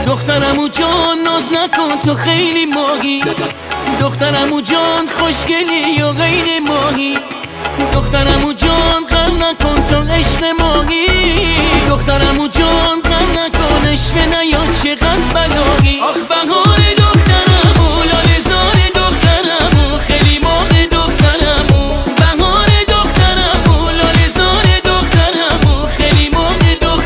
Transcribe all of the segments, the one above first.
دخترمو جان ناز نکن تو خیلی ماهی، دخترمو جان خوشگلی یا غیر ماهی، دخترمو جان غم نکن تو عشق ماهی، دخترمو جان غم نکن عشق نیاد چقدر بلاهی. آخ بهار دخترمو لاله زار دخترمو خیلی ماه دخترمو، بهار دخترمو لاله زار دخترمو خیلی ماه دخترمو.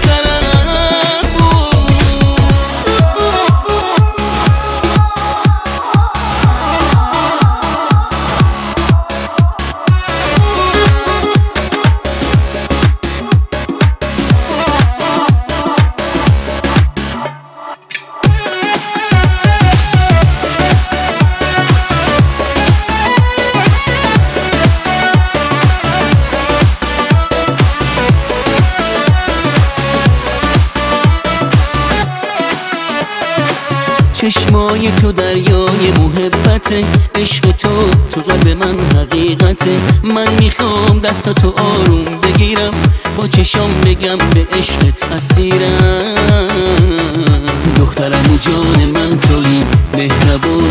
چشمای تو دریای محبته، عشق تو قلب من حقیقته. من میخوام دستاتو آروم بگیرم، با چشام بگم به عشقت اسیرم. دخترمو جان من تویی، مهربان